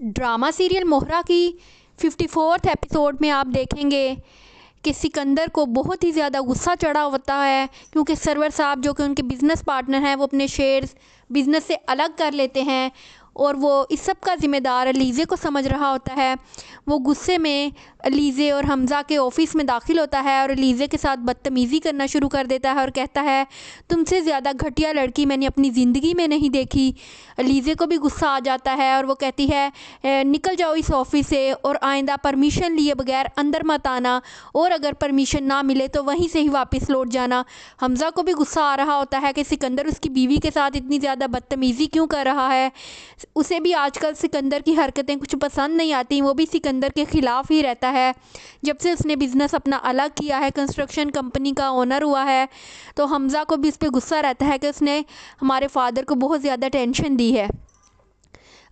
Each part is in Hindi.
ड्रामा सीरियल मोहरा की 54th एपिसोड में आप देखेंगे कि सिकंदर को बहुत ही ज़्यादा गुस्सा चढ़ा होता है क्योंकि सरवर साहब जो कि उनके बिज़नेस पार्टनर हैं वो अपने शेयर्स बिज़नेस से अलग कर लेते हैं और वो इस सब का ज़िम्मेदार अलीज़े को समझ रहा होता है। वो गुस्से में अलीज़े और हमज़ा के ऑफ़िस में दाखिल होता है और अलीज़े के साथ बदतमीज़ी करना शुरू कर देता है और कहता है तुमसे ज़्यादा घटिया लड़की मैंने अपनी ज़िंदगी में नहीं देखी। अलीज़े को भी गुस्सा आ जाता है और वो कहती है निकल जाओ इस ऑफ़िस से और आइंदा परमिशन लिए बगैर अंदर मत आना और अगर परमिशन ना मिले तो वहीं से ही वापस लौट जाना। हमज़ा को भी गुस्सा आ रहा होता है कि सिकंदर उसकी बीवी के साथ इतनी ज़्यादा बदतमीज़ी क्यों कर रहा है। उसे भी आजकल सिकंदर की हरकतें कुछ पसंद नहीं आती, वो भी सिकंदर के ख़िलाफ़ ही रहता है। जब से उसने बिज़नेस अपना अलग किया है, कंस्ट्रक्शन कंपनी का ओनर हुआ है, तो हमज़ा को भी उस पर गुस्सा रहता है कि उसने हमारे फादर को बहुत ज़्यादा टेंशन दी है।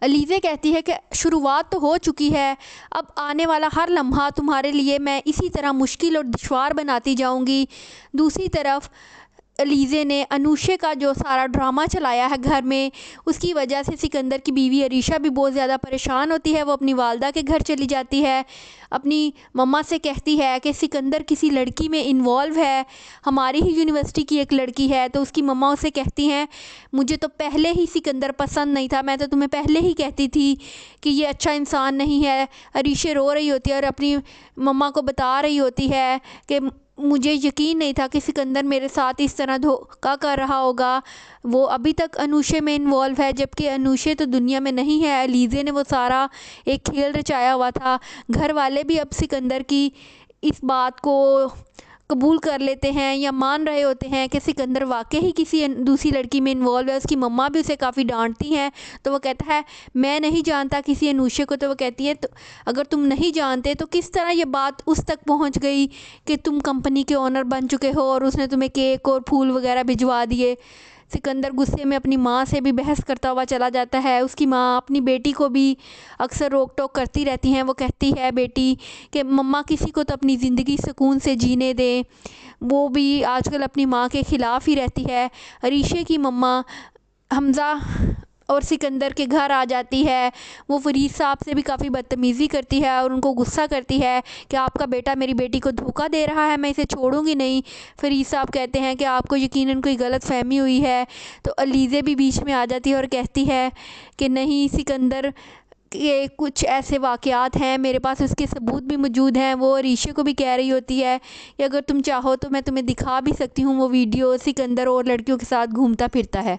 अलीज़े कहती है कि शुरुआत तो हो चुकी है, अब आने वाला हर लम्हा तुम्हारे लिए मैं इसी तरह मुश्किल और दुश्वार बनाती जाऊंगी। दूसरी तरफ अलीज़े ने अनुशे का जो सारा ड्रामा चलाया है घर में, उसकी वजह से सिकंदर की बीवी अरीशा भी बहुत ज़्यादा परेशान होती है। वो अपनी वालदा के घर चली जाती है, अपनी मम्मा से कहती है कि सिकंदर किसी लड़की में इन्वॉल्व है, हमारी ही यूनिवर्सिटी की एक लड़की है। तो उसकी मम्मा उसे कहती हैं मुझे तो पहले ही सिकंदर पसंद नहीं था, मैं तो तुम्हें पहले ही कहती थी कि ये अच्छा इंसान नहीं है। अरीशा रो रही होती है और अपनी मम्मा को बता रही होती है कि मुझे यकीन नहीं था कि सिकंदर मेरे साथ इस तरह धोखा कर रहा होगा। वो अभी तक अनुशे में इन्वॉल्व है जबकि अनुशे तो दुनिया में नहीं है। अलीज़े ने वो सारा एक खेल रचाया हुआ था। घर वाले भी अब सिकंदर की इस बात को कबूल कर लेते हैं या मान रहे होते हैं कि सिकंदर वाकई ही किसी दूसरी लड़की में इन्वॉल्व है। उसकी मम्मा भी उसे काफ़ी डांटती हैं, तो वो कहता है मैं नहीं जानता किसी अनुशे को। तो वो कहती है तो अगर तुम नहीं जानते तो किस तरह ये बात उस तक पहुंच गई कि तुम कंपनी के ओनर बन चुके हो और उसने तुम्हें केक और फूल वगैरह भिजवा दिए। सिकंदर गुस्से में अपनी माँ से भी बहस करता हुआ चला जाता है। उसकी माँ अपनी बेटी को भी अक्सर रोक टोक करती रहती हैं। वो कहती है बेटी कि मम्मा किसी को तो अपनी ज़िंदगी सुकून से जीने दें। वो भी आजकल अपनी माँ के ख़िलाफ़ ही रहती है। अरीशे की मम्मा हमज़ा और सिकंदर के घर आ जाती है। वो फरीद साहब से भी काफ़ी बदतमीज़ी करती है और उनको गुस्सा करती है कि आपका बेटा मेरी बेटी को धोखा दे रहा है, मैं इसे छोड़ूंगी नहीं। फरीद साहब कहते हैं कि आपको यकीनन कोई गलत फहमी हुई है। तो अलीज़े भी बीच में आ जाती है और कहती है कि नहीं, सिकंदर के कुछ ऐसे वाक़यात हैं, मेरे पास उसके सबूत भी मौजूद हैं। वो अरीशा को भी कह रही होती है कि अगर तुम चाहो तो मैं तुम्हें दिखा भी सकती हूँ वो वीडियो, सिकंदर और लड़कियों के साथ घूमता फिरता है।